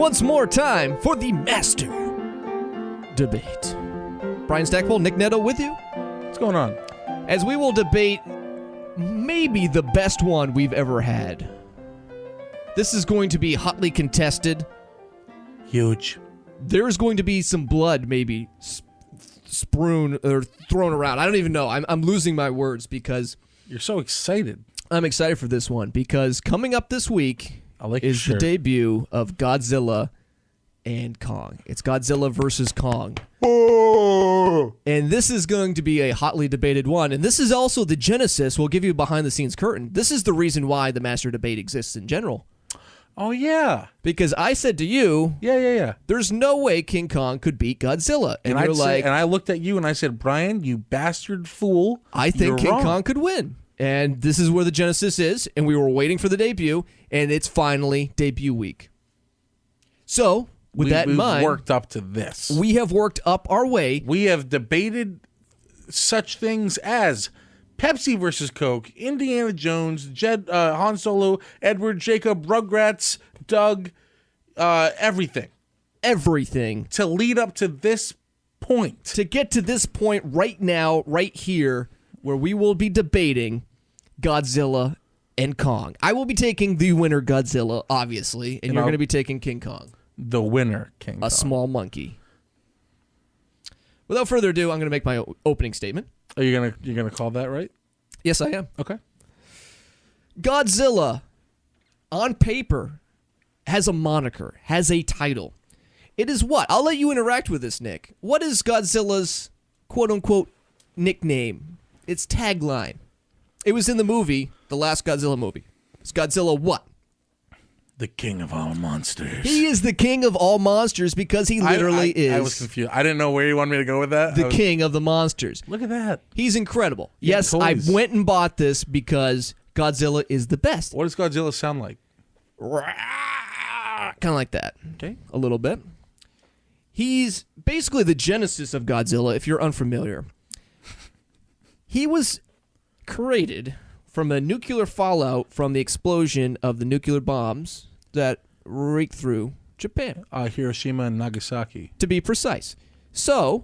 once more time for the Master Debate. Brian Stackpole, Nick Netto with you. What's going on? As we will debate maybe the best one we've ever had. This is going to be hotly contested. Huge. There's going to be some blood maybe strewn or thrown around. I don't even know. I'm losing my words because... You're so excited. I'm excited for this one because coming up this week is the debut of Godzilla and Kong. It's Godzilla versus Kong. Oh! And this is going to be a hotly debated one. And this is also the genesis. We'll give you a behind-the-scenes curtain. This is the reason why the Master Debate exists in general. Oh, yeah. Because I said to you, Yeah. there's no way King Kong could beat Godzilla. And you're like... And I looked at you and I said, Brian, you bastard fool. I think King Kong could win. And this is where the genesis is, and we were waiting for the debut, and it's finally debut week. So, with that in mind... We've worked up to this. We have worked up our way. We have debated such things as Pepsi versus Coke, Indiana Jones, Han Solo, Edward, Jacob, Rugrats, Doug, everything. Everything. To lead up to this point. To get to this point right now, right here, where we will be debating Godzilla and Kong. I will be taking the winner, Godzilla, obviously, and you're going to be taking King Kong. The winner, King Kong. A small monkey. Without further ado, I'm going to make my opening statement. Are you gonna call that right? Yes, I am. Okay. Godzilla, on paper, has a moniker, has a title. It is what? I'll let you interact with this, Nick. What is Godzilla's quote-unquote nickname? Its tagline. It was in the movie, the last Godzilla movie. It's Godzilla what? The king of all monsters. He is the king of all monsters because he literally is. I was confused. I didn't know where you wanted me to go with that. The king of the monsters. Look at that. He's incredible. Yes, I went and bought this because Godzilla is the best. What does Godzilla sound like? Kind of like that. Okay. A little bit. He's basically the genesis of Godzilla, if you're unfamiliar. He was created from a nuclear fallout from the explosion of the nuclear bombs that raked through Japan. Hiroshima and Nagasaki. To be precise. So,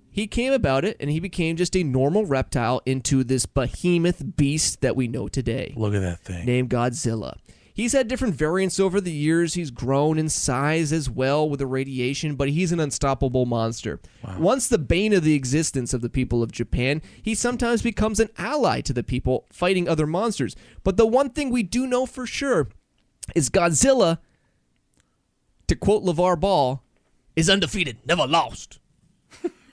he came about it, and he became just a normal reptile into this behemoth beast that we know today. Look at that thing. Named Godzilla. He's had different variants over the years. He's grown in size as well with the radiation, but he's an unstoppable monster. Wow. Once the bane of the existence of the people of Japan, he sometimes becomes an ally to the people fighting other monsters. But the one thing we do know for sure is Godzilla, to quote LeVar Ball, is undefeated, never lost.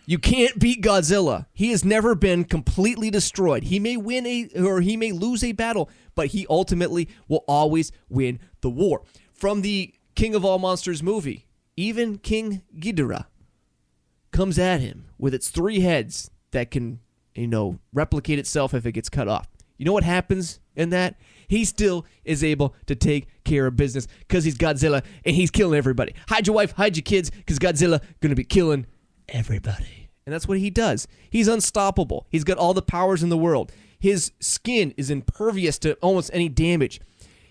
You can't beat Godzilla. He has never been completely destroyed. He may win he may lose a battle, but he ultimately will always win the war. From the King of All Monsters movie, even King Ghidorah comes at him with its 3 heads that can, replicate itself if it gets cut off. You know what happens in that? He still is able to take care of business because he's Godzilla and he's killing everybody. Hide your wife, hide your kids, because Godzilla going to be killing everybody. And that's what he does. He's unstoppable. He's got all the powers in the world. His skin is impervious to almost any damage.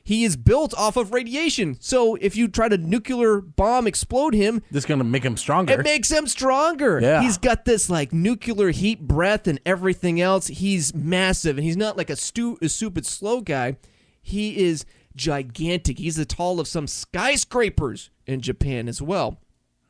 He is built off of radiation. So if you try to nuclear bomb explode him, this is going to make him stronger. It makes him stronger. Yeah. He's got this nuclear heat breath and everything else. He's massive, and he's not like a stupid slow guy. He is gigantic. He's the tall of some skyscrapers in Japan as well.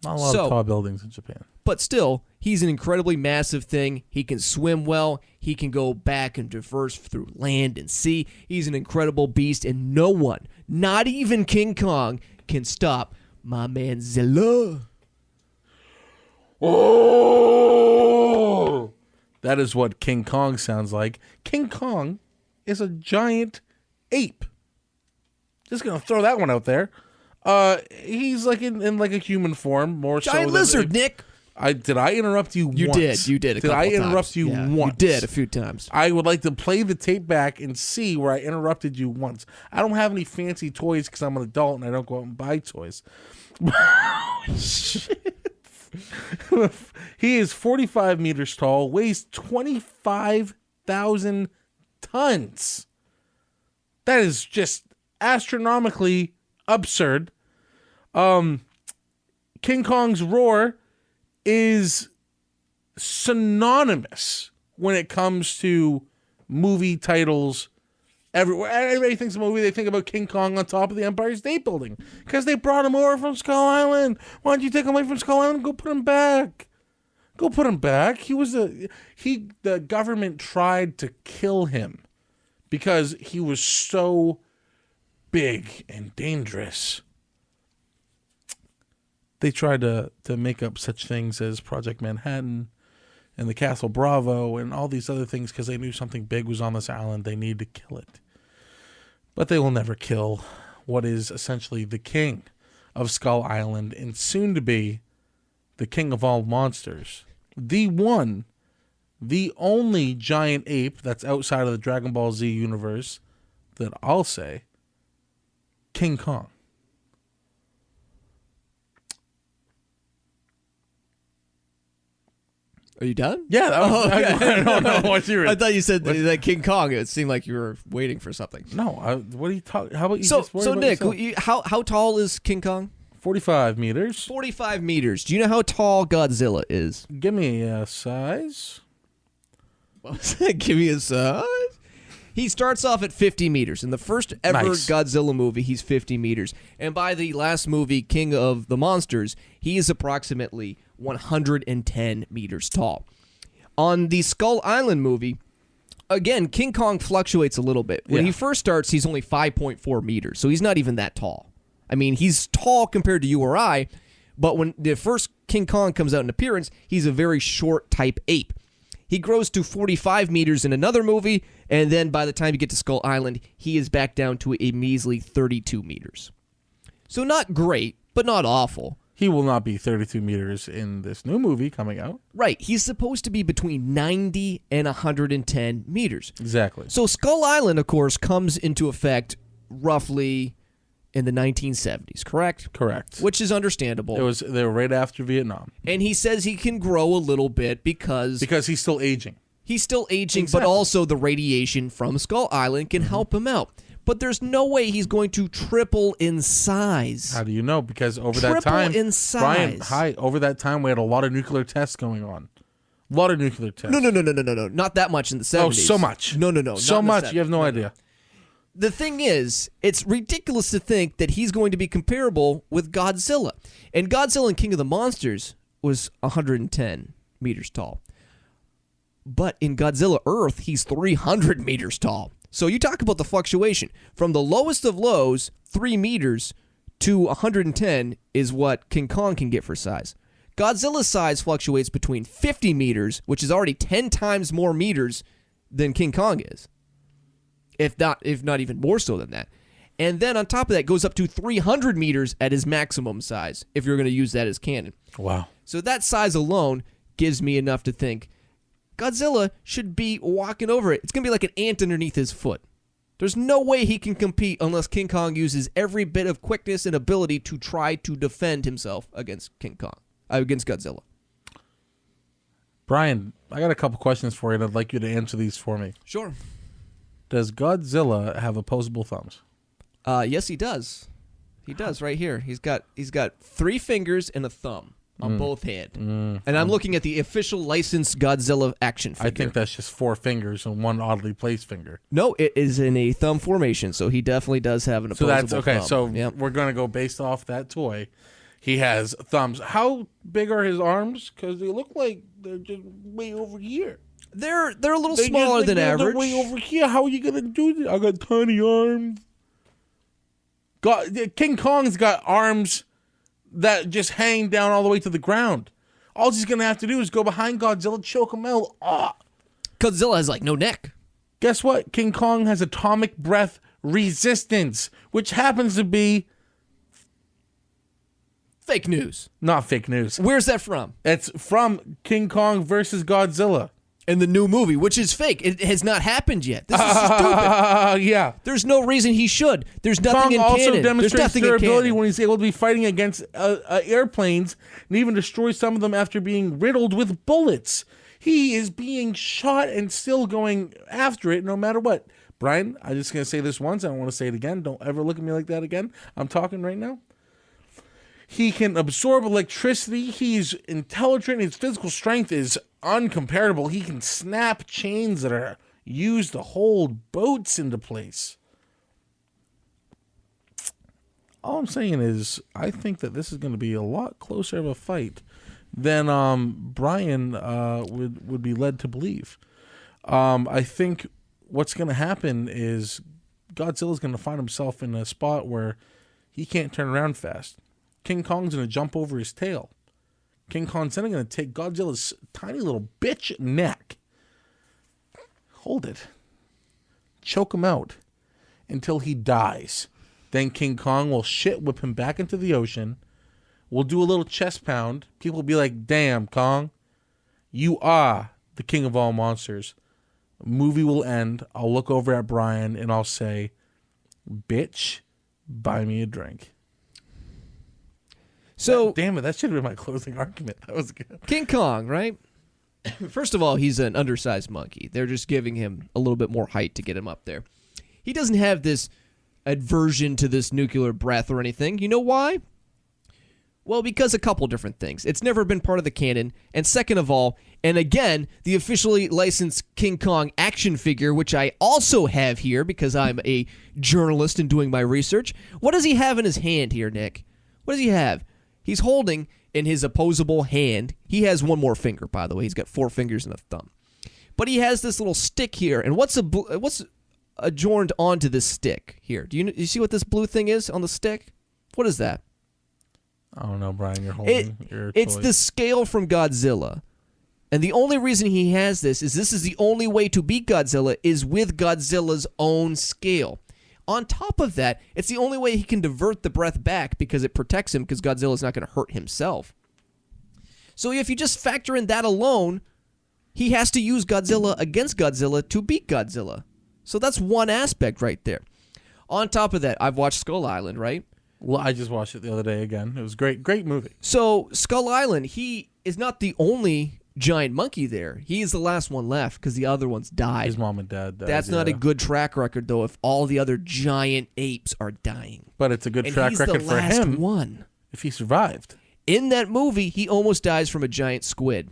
Not a lot of tall buildings in Japan. But still, he's an incredibly massive thing. He can swim well. He can go back and traverse through land and sea. He's an incredible beast, and no one, not even King Kong, can stop my man Zilla. Oh! That is what King Kong sounds like. King Kong is a giant ape. Just going to throw that one out there. He's like in like a human form, more giant lizard, Nick. Did I interrupt you once? You did. Did I interrupt you once? You did a few times. I would like to play the tape back and see where I interrupted you once. I don't have any fancy toys because I'm an adult and I don't go out and buy toys. Shit. He is 45 meters tall, weighs 25,000 tons. That is just astronomically absurd. King Kong's roar is synonymous when it comes to movie titles. Everywhere, everybody thinks of a movie, they think about King Kong on top of the Empire State Building because they brought him over from Skull Island. Why don't you take him away from Skull Island and go put him back? Go put him back. The government tried to kill him because he was so big and dangerous. They tried to make up such things as Project Manhattan and the Castle Bravo and all these other things because they knew something big was on this island. They needed to kill it. But they will never kill what is essentially the king of Skull Island and soon to be the king of all monsters. The one, the only giant ape that's outside of the Dragon Ball Z universe that I'll say, King Kong. Are you done? Yeah, that was, okay. I don't know what you were. I thought you said that King Kong. It seemed like you were waiting for something. No, what are you talking? How about you So, just worry so about Nick, yourself? how tall is King Kong? 45 meters. 45 meters. Do you know how tall Godzilla is? Give me a size. Give me a size. He starts off at 50 meters. In the first ever Nice. Godzilla movie, he's 50 meters. And by the last movie, King of the Monsters, he is approximately 110 meters tall. On the Skull Island movie, again, King Kong fluctuates a little bit. When he first starts, he's only 5.4 meters, so he's not even that tall. I mean, he's tall compared to you or I, but when the first King Kong comes out in appearance, he's a very short type ape. He grows to 45 meters in another movie, and then by the time you get to Skull Island, he is back down to a measly 32 meters. So not great, but not awful. He will not be 32 meters in this new movie coming out. Right, he's supposed to be between 90 and 110 meters. Exactly. So Skull Island, of course, comes into effect roughly in the 1970s, correct? Correct. Which is understandable. They were right after Vietnam. And he says he can grow a little bit because he's still aging. He's still aging, Exactly. but also the radiation from Skull Island can help him out. But there's no way he's going to triple in size. How do you know? Because over that Triple time, in size. Brian, over that time we had a lot of nuclear tests going on. A lot of nuclear tests. No. Not that much in the 70s. Oh, so much. No. So much. You have no idea. The thing is, it's ridiculous to think that he's going to be comparable with Godzilla. And Godzilla and King of the Monsters was 110 meters tall. But in Godzilla Earth, he's 300 meters tall. So you talk about the fluctuation. From the lowest of lows, 3 meters, to 110 is what King Kong can get for size. Godzilla's size fluctuates between 50 meters, which is already 10 times more meters than King Kong is. If not even more so than that. And then on top of that, goes up to 300 meters at his maximum size, if you're going to use that as canon. Wow. So that size alone gives me enough to think Godzilla should be walking over it. It's going to be like an ant underneath his foot. There's no way he can compete unless King Kong uses every bit of quickness and ability to try to defend himself against against Godzilla. Brian, I got a couple questions for you, and I'd like you to answer these for me. Sure. Does Godzilla have opposable thumbs? Yes, he does. He does right here. He's got 3 fingers and a thumb on both hands. And I'm looking at the official licensed Godzilla action figure. I think that's just 4 fingers and 1 oddly placed finger. No, it is in a thumb formation, so he definitely does have an opposable So that's okay. thumb. So Yep. we're going to go based off that toy. He has thumbs. How big are his arms? Because they look like they're just way over here. They're a little smaller than average. They're way over here. How are you going to do this? I got tiny arms. King Kong's got arms that just hang down all the way to the ground. All he's going to have to do is go behind Godzilla, choke him out. Godzilla has no neck. Guess what? King Kong has atomic breath resistance, which happens to be Fake news. not fake news. Where's that from? It's from King Kong versus Godzilla. In the new movie, which is fake. It has not happened yet. This is stupid. Yeah. There's no reason he should. There's nothing Kong in also canon. There's demonstrates nothing in durability canon. when he's able to be fighting against airplanes and even destroy some of them after being riddled with bullets. He is being shot and still going after it no matter what. Brian, I'm just going to say this once. I don't want to say it again. Don't ever look at me like that again. I'm talking right now. He can absorb electricity. He's intelligent. His physical strength is uncomparable. He can snap chains that are used to hold boats into place. All I'm saying is, I think that this is going to be a lot closer of a fight than Brian would be led to believe. I think what's going to happen is Godzilla's going to find himself in a spot where he can't turn around fast. King Kong's going to jump over his tail. King Kong's then going to take Godzilla's tiny little bitch neck, hold it, choke him out until he dies. Then King Kong will shit whip him back into the ocean. We'll do a little chest pound. People will be like, damn, Kong, you are the king of all monsters. Movie will end. I'll look over at Brian and I'll say, bitch, buy me a drink. So, damn it, that should have been my closing argument. That was good. King Kong, right? First of all, he's an undersized monkey. They're just giving him a little bit more height to get him up there. He doesn't have this aversion to this nuclear breath or anything. You know why? Well, because a couple different things. It's never been part of the canon. And second of all, and again, the officially licensed King Kong action figure, which I also have here because I'm a journalist and doing my research. What does he have in his hand here, Nick? What does he have? He's holding in his opposable hand. He has one more finger, by the way. He's got 4 fingers and a thumb. But he has this little stick here. And what's adjoined onto this stick here? Do you see what this blue thing is on the stick? What is that? I don't know, Brian. You're holding your It's toy. the scale from Godzilla. And the only reason he has this is the only way to beat Godzilla is with Godzilla's own scale. On top of that, it's the only way he can divert the breath back because it protects him because Godzilla's not going to hurt himself. So if you just factor in that alone, he has to use Godzilla against Godzilla to beat Godzilla. So that's one aspect right there. On top of that, I've watched Skull Island, right? Well, I just watched it the other day again. It was great. Great movie. So Skull Island, he is not the only giant monkey there. He is the last one left because the other ones died. His mom and dad died. That's not a good track record, though, if all the other giant apes are dying. But it's a good And track he's record the for last him one. if he survived. In that movie, he almost dies from a giant squid.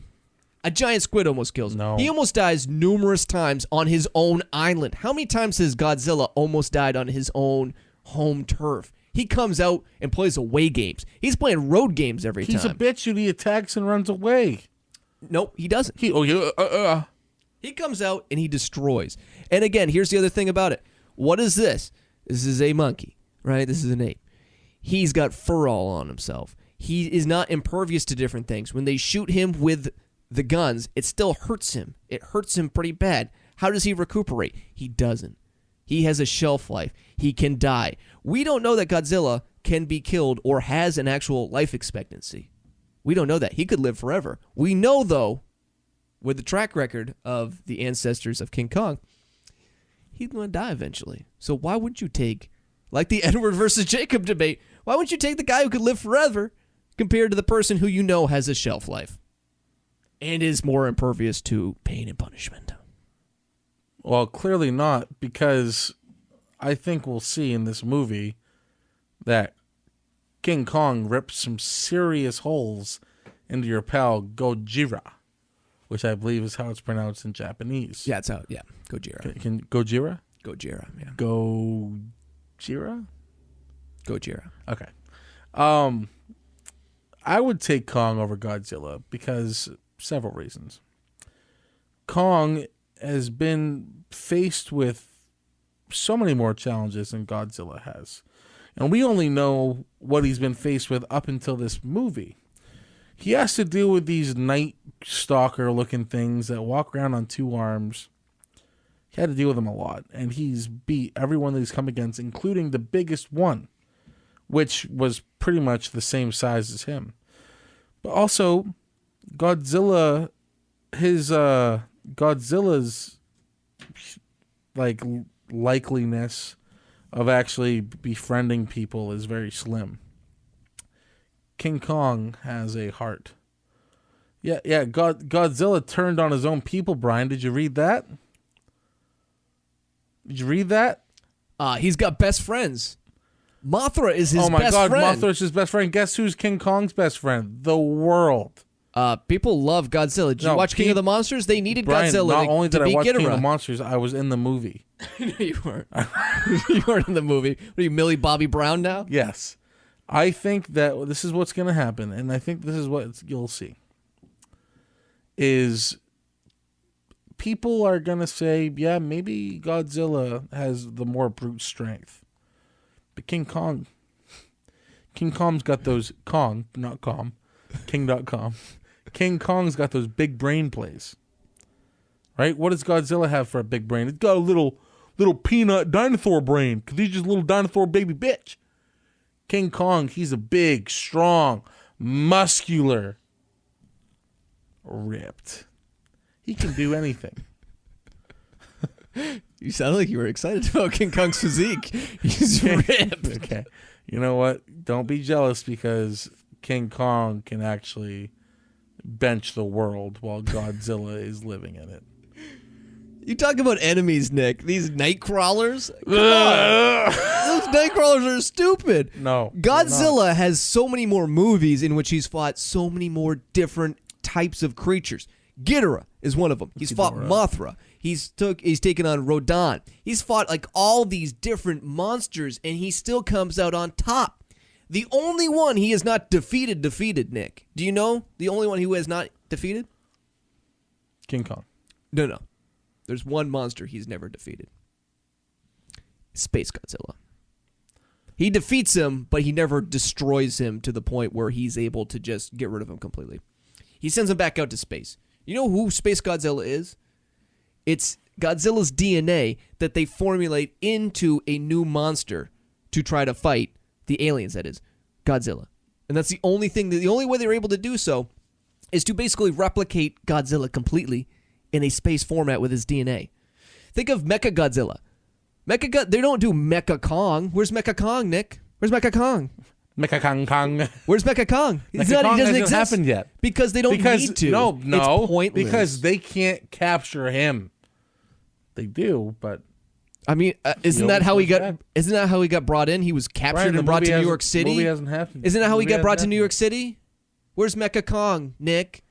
A giant squid almost kills him. No. He almost dies numerous times on his own island. How many times has Godzilla almost died on his own home turf? He comes out and plays away games. He's playing road games every time. He's a bitch and he attacks and runs away. Nope, he doesn't. He He comes out and he destroys. And again, here's the other thing about it. What is this? This is a monkey, right? This is an ape. He's got fur all on himself. He is not impervious to different things. When they shoot him with the guns, it still hurts him. It hurts him pretty bad. How does he recuperate? He doesn't. He has a shelf life. He can die. We don't know that Godzilla can be killed or has an actual life expectancy. We don't know that. He could live forever. We know, though, with the track record of the ancestors of King Kong, he's going to die eventually. So why would you take, like the Edward versus Jacob debate, why wouldn't you take the guy who could live forever compared to the person who you know has a shelf life and is more impervious to pain and punishment? Well, clearly not, because I think we'll see in this movie that King Kong rips some serious holes into your pal Gojira, which I believe is how it's pronounced in Japanese. Yeah, it's out. Yeah, Gojira. Can Gojira? Gojira, yeah. Gojira? Gojira. Okay. I would take Kong over Godzilla because several reasons. Kong has been faced with so many more challenges than Godzilla has. And we only know what he's been faced with up until this movie. He has to deal with these night stalker looking things that walk around on 2 arms. He had to deal with them a lot. And he's beat everyone that he's come against, including the biggest one, which was pretty much the same size as him. But also, Godzilla's like likeliness of actually befriending people is very slim. King Kong has a heart. Yeah. Godzilla turned on his own people, Brian. Did you read that? Did you read that? He's got best friends. Mothra is his Oh my best God, friend. Mothra's his best friend. Guess who's King Kong's best friend? The world. People love Godzilla. Did you watch King of the Monsters? They needed Brian, Godzilla not only to did I beat watch Ghidorah. King of the Monsters, I was in the movie. No, you weren't. You weren't in the movie. What are you, Millie Bobby Brown now? Yes. I think that this is what's going to happen, and I think this is what you'll see, is people are going to say, yeah, maybe Godzilla has the more brute strength. But King Kong's got those, not com, king.com. King Kong's got those big brain plays. Right? What does Godzilla have for a big brain? It's got a little peanut dinosaur brain, because he's just a little dinosaur baby bitch. King Kong, he's a big, strong, muscular, ripped. He can do anything. You sound like you were excited about King Kong's physique. He's ripped. Okay. You know what? Don't be jealous, because King Kong can actually bench the world while Godzilla is living in it. You talk about enemies, Nick. These night crawlers. Come on. Those night crawlers are stupid. No. Godzilla has so many more movies in which he's fought so many more different types of creatures. Ghidorah is one of them. He's fought Mothra. He's taken on Rodan. He's fought like all these different monsters, and he still comes out on top. The only one he has not defeated, Nick. Do you know the only one who has not defeated? King Kong. No. There's one monster he's never defeated. Space Godzilla. He defeats him, but he never destroys him to the point where he's able to just get rid of him completely. He sends him back out to space. You know who Space Godzilla is? It's Godzilla's DNA that they formulate into a new monster to try to fight the aliens, that is, Godzilla. And that's the only way they're able to do so is to basically replicate Godzilla completely in a space format with his DNA. Think of Mecha Godzilla. They don't do Mecha Kong. Where's Mecha Kong, Nick? Where's Mecha Kong? Mecha Kong. Where's Mecha Kong? He doesn't exist happen yet. because they don't need to. No, It's pointless. because they can't capture him. They do, but I mean, isn't that how he got brought in? He was captured and brought to New York City. Movie hasn't happened. Isn't that how he got brought to New York City? Where's Mecha Kong, Nick?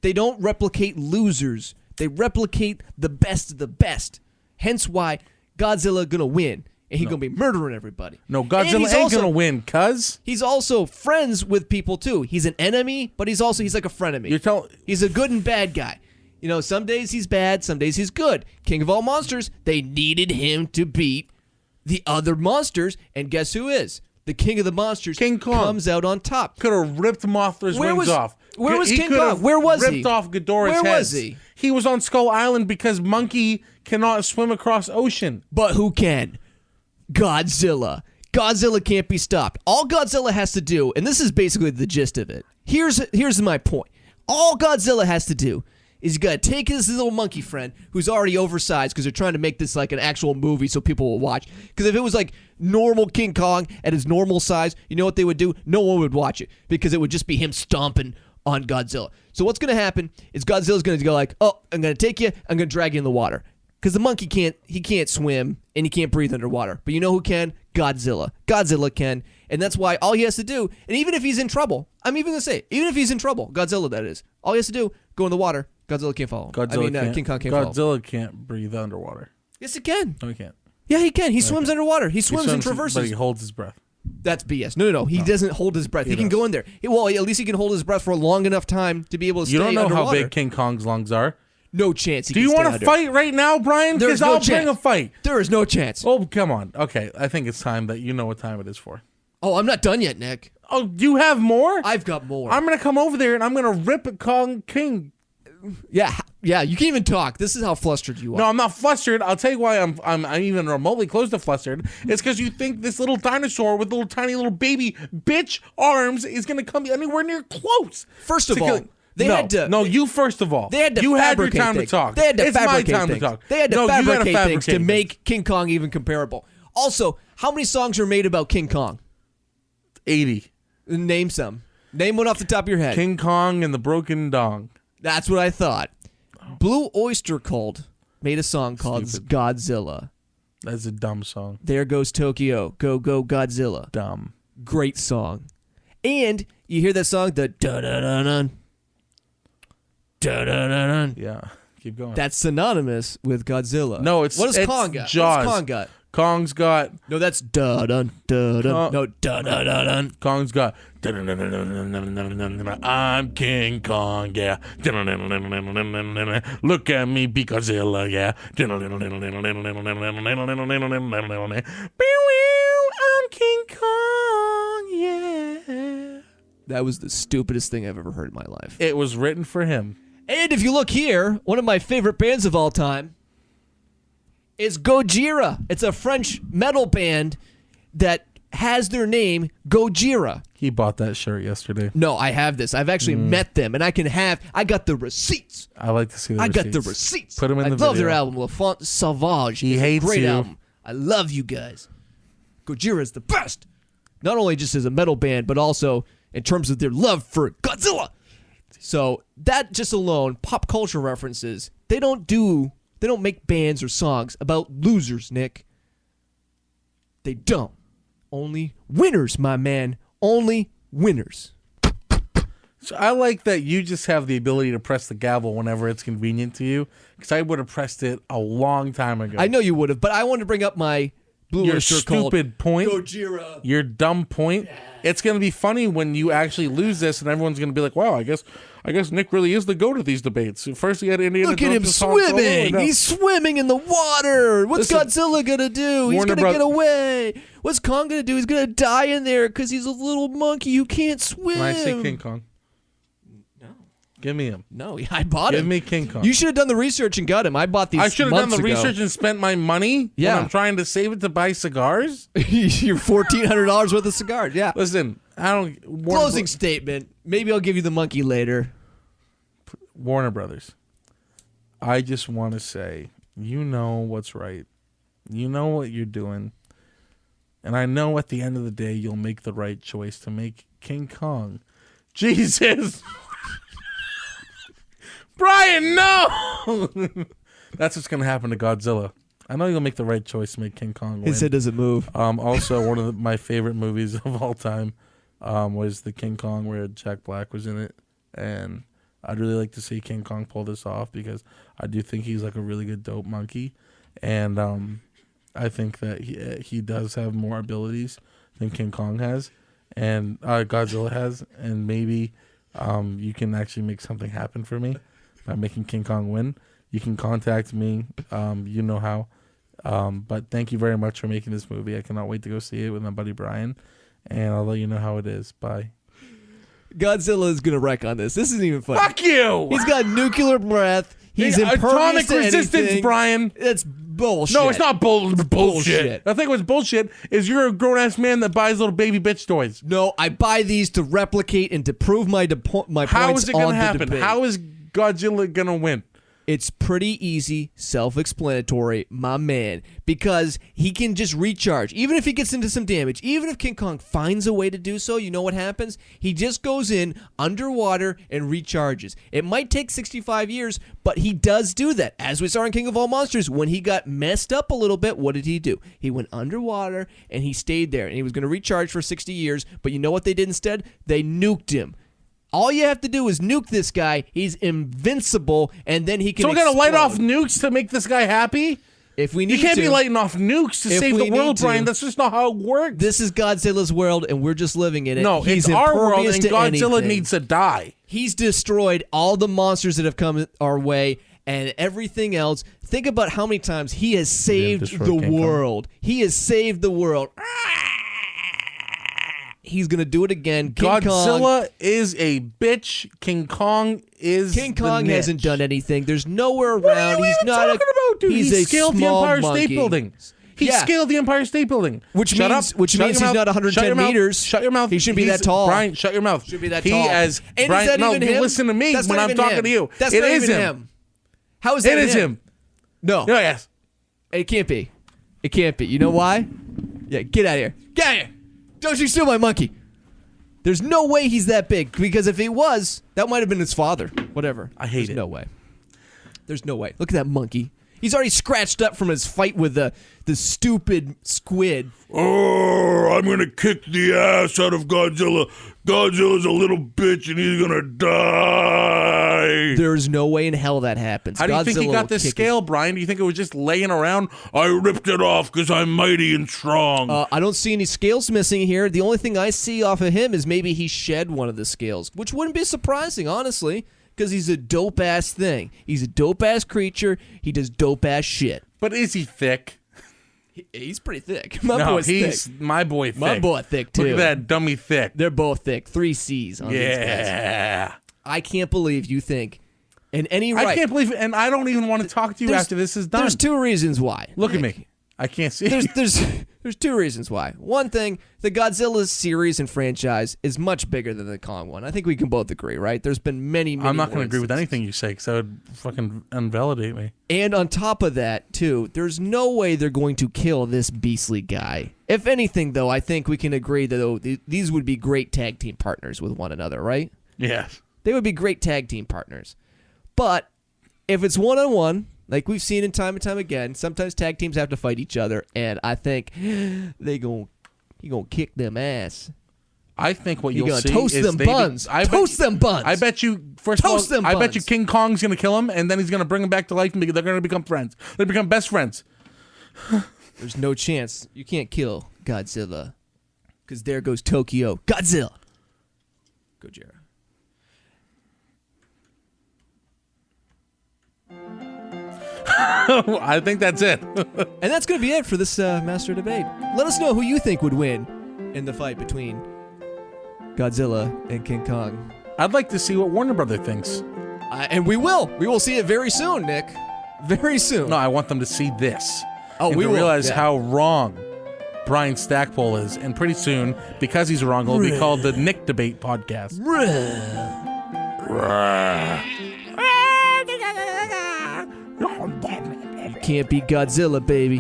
They don't replicate losers. They replicate the best of the best. Hence why Godzilla gonna win, and he's gonna be murdering everybody. No, Godzilla ain't gonna win, cuz. He's also friends with people too. He's an enemy, but he's like a frenemy. He's a good and bad guy. You know, some days he's bad, some days he's good. King of all monsters, they needed him to beat the other monsters, and guess who is? The king of the monsters, King Kong, comes out on top. Could have ripped Mothra's wings off. Where was King Kong? Where was he? Ripped off Ghidorah's head. Where was he? He was on Skull Island because Monkey cannot swim across ocean. But who can? Godzilla. Godzilla can't be stopped. All Godzilla has to do, and this is basically the gist of it. Here's my point. All Godzilla has to do is you got to take his little monkey friend, who's already oversized because they're trying to make this like an actual movie so people will watch. Because if it was like normal King Kong at his normal size, you know what they would do? No one would watch it because it would just be him stomping on Godzilla. So what's going to happen is Godzilla's going to go like, oh, I'm going to take you, I'm going to drag you in the water. Because the monkey can't swim and he can't breathe underwater. But you know who can? Godzilla. Godzilla can. And that's why all he has to do, and even if he's in trouble, I'm even going to say, even if he's in trouble, Godzilla that is, all he has to do, go in the water. Godzilla can't follow him. King Kong can't follow him. Godzilla can't breathe underwater. Yes, he can. No, he can't. Yeah, he can. He swims underwater. He swims and traverses. But he holds his breath. That's BS. No. He doesn't hold his breath. He can go in there. Well, at least he can hold his breath for a long enough time to be able to stay underwater. You don't know how big King Kong's lungs are. No chance. Do you want to fight right now, Brian? There's Because no I'll chance. bring a fight. There is no chance. Oh, come on. Okay, I think it's time that you know what time it is for. Oh, I'm not done yet, Nick. Oh, you have more? I've got more. I'm going to come over there and I'm going to rip at King. Yeah, you can't even talk. This is how flustered you are. No, I'm not flustered. I'll tell you why I'm even remotely close to flustered. It's because you think this little dinosaur with little tiny little baby bitch arms is going to come anywhere near close. First of all, you first of all. They had to you had your fabricate time things. to talk. They had to it's fabricate my time things. to talk. They had to fabricate things to things. make King Kong even comparable. Also, how many songs are made about King Kong? 80. Name some. Name one off the top of your head. King Kong and the Broken Dong. That's what I thought. Blue Oyster Cult made a song called Godzilla. That's a dumb song. There Goes Tokyo, Go Go Godzilla. Dumb. Great song. And you hear that song, the da-da-da-dun, da-da-da-dun. Yeah. Keep going. That's synonymous with Godzilla. No, it's what does it's Kong got? Jaws. What does Kong got? Kong's got. No, that's da-dun, da-dun. No, da-da-da-dun. Kong's got. I'm King Kong, yeah. Look at me, be Godzilla, yeah. I'm King Kong, yeah. That was the stupidest thing I've ever heard in my life. It was written for him. And if you look here, one of my favorite bands of all time is Gojira. It's a French metal band that has their name Gojira. He bought that shirt yesterday. No, I have this. I've actually met them, and I got the receipts. I like to see the I receipts. got the receipts. Put them in the I love video. their album, La Font Sauvage. He It's hates a great you. album. I love you guys. Gojira is the best. Not only just as a metal band, but also in terms of their love for Godzilla. So that just alone, pop culture references, they don't make bands or songs about losers, Nick. They don't. Only winners, my man. Only winners. So I like that you just have the ability to press the gavel whenever it's convenient to you, because I would have pressed it a long time ago. I know you would have, but I wanted to bring up my Blue Your Oyster called stupid point. Gojira. Your dumb point. Yeah. It's going to be funny when you actually lose this, and everyone's going to be like, "Wow, I guess Nick really is the goat of these debates." First, he had Indiana Look at him Jones swimming. He's swimming in the water. What's Godzilla gonna do? He's gonna get away. What's Kong gonna do? He's gonna die in there because he's a little monkey who can't swim. Can I say King Kong? No. Give me him. No, I bought him. Give me King Kong. You should have done the research and got him. I bought these. I should have done the months ago. research and spent my money. Yeah. When I'm trying to save it to buy cigars. Your $1,400 worth of cigars. Yeah. Listen, I don't. Closing statement. Maybe I'll give you the monkey later. Warner Brothers. I just want to say, you know what's right. You know what you're doing. And I know at the end of the day, you'll make the right choice to make King Kong. Jesus. Brian, no! That's what's going to happen to Godzilla. I know you'll make the right choice to make King Kong win. His head doesn't move. Also, one of my favorite movies of all time was the King Kong where Jack Black was in it. And I'd really like to see King Kong pull this off because I do think he's like a really good dope monkey. And I think that he does have more abilities than King Kong has and Godzilla has. And maybe you can actually make something happen for me by making King Kong win. You can contact me. You know how. But thank you very much for making this movie. I cannot wait to go see it with my buddy Brian. And I'll let you know how it is. Bye. Godzilla is gonna wreck on this. This isn't even funny. Fuck you! He's got nuclear breath. He's impervious atomic to resistance, anything. Brian. It's bullshit. No, it's not bullshit. Bullshit. I think what's bullshit is you're a grown ass man that buys little baby bitch toys. No, I buy these to replicate and to prove my points. How is it going gonna to happen? debate. How is Godzilla gonna win? It's pretty easy, self-explanatory, my man, because he can just recharge. Even if he gets into some damage, even if King Kong finds a way to do so, you know what happens? He just goes in underwater and recharges. It might take 65 years, but he does do that. As we saw in King of All Monsters, when he got messed up a little bit, what did he do? He went underwater and he stayed there, and he was going to recharge for 60 years, but you know what they did instead? They nuked him. All you have to do is nuke this guy. He's invincible, and then he can. So we're gonna light off explode. nukes to make this guy happy? If we need You can't to. be lighting off nukes to If save we the world, need to. Brian. That's just not how it works. This is Godzilla's world, and we're just living in it. No, He's it's our world, impervious and to Godzilla anything. needs to die. He's destroyed all the monsters that have come our way and everything else. Think about how many times he has saved destroyed the King Kong. world. He has saved the world. He's going to do it again. Godzilla is a bitch. King Kong is King Kong the hasn't niche. done anything. There's nowhere around. What are you He's even not talking about, dude? He's He a scaled the small Empire monkey. State Building. He Yeah. scaled the Empire State Building. Which Shut means up. which Shut means your he's mouth. not 110 Shut your mouth. meters. Shut your mouth. He shouldn't be He's- that tall. Brian, shut your mouth. Should be that he tall. As And is Brian, that no, even you him? listen to me That's when not I'm even talking him. to you. That's It not is even him. him. How is that It is him. No. No, yes. It can't be. It can't be. You know why? Yeah, get out of here. Get out of here. Don't you steal my monkey. There's no way he's that big, because if he was, that might have been his father. Whatever. I hate There's it. no way. There's no way. Look at that monkey. He's already scratched up from his fight with the stupid squid. Oh, I'm gonna kick the ass out of Godzilla. Godzilla's a little bitch and he's gonna die. There's no way in hell that happens. How do you think he Godzilla got will this kick scale, Brian? Do you think it was just laying around? I ripped it off because I'm mighty and strong. I don't see any scales missing here. The only thing I see off of him is maybe he shed one of the scales, which wouldn't be surprising, honestly, because he's a dope-ass thing. He's a dope-ass creature. He does dope-ass shit. But is he thick? He's pretty thick. My boy's thick. My boy thick. My boy thick, too. Look at that dummy thick. They're both thick. 3 C's on these guys. Yeah. I can't believe you think in any right. I can't believe it, and I don't even want to talk to you after this is done. There's 2 reasons why. Look at me. I can't see. There's 2 reasons why. One thing, the Godzilla series and franchise is much bigger than the Kong one. I think we can both agree, right? There's been many I'm not going to agree with anything you say because that would fucking invalidate me. And on top of that, too, there's no way they're going to kill this beastly guy. If anything, though, I think we can agree that these would be great tag team partners with one another, right? Yes. They would be great tag team partners. But if it's one-on-one, like we've seen in time and time again, sometimes tag teams have to fight each other, and I think he gonna kick them ass. I think what you'll gonna see toast is them buns. Toast them buns. I bet you first Toast of all, them I bet buns. you King Kong's gonna kill him, and then he's gonna bring him back to life, and they're gonna become friends. They become best friends. There's no chance. You can't kill Godzilla, because there goes Tokyo. Godzilla. Gojira. I think that's it. And that's going to be it for this Master Debate. Let us know who you think would win in the fight between Godzilla and King Kong. I'd like to see what Warner Brother thinks. And we will. We will see it very soon, Nick. Very soon. No, I want them to see this. Oh, and we to will, realize yeah. how wrong Brian Stackpole is. And pretty soon, because he's wrong, it'll be called the Nick Debate Podcast. You can't beat Godzilla, baby.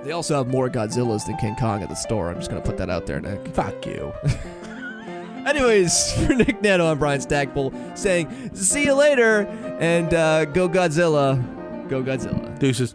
They also have more Godzillas than King Kong at the store. I'm just going to put that out there, Nick. Fuck you. Anyways, for Nick Netto, I'm Brian Stackpole saying, see you later, and go Godzilla. Go Godzilla. Deuces.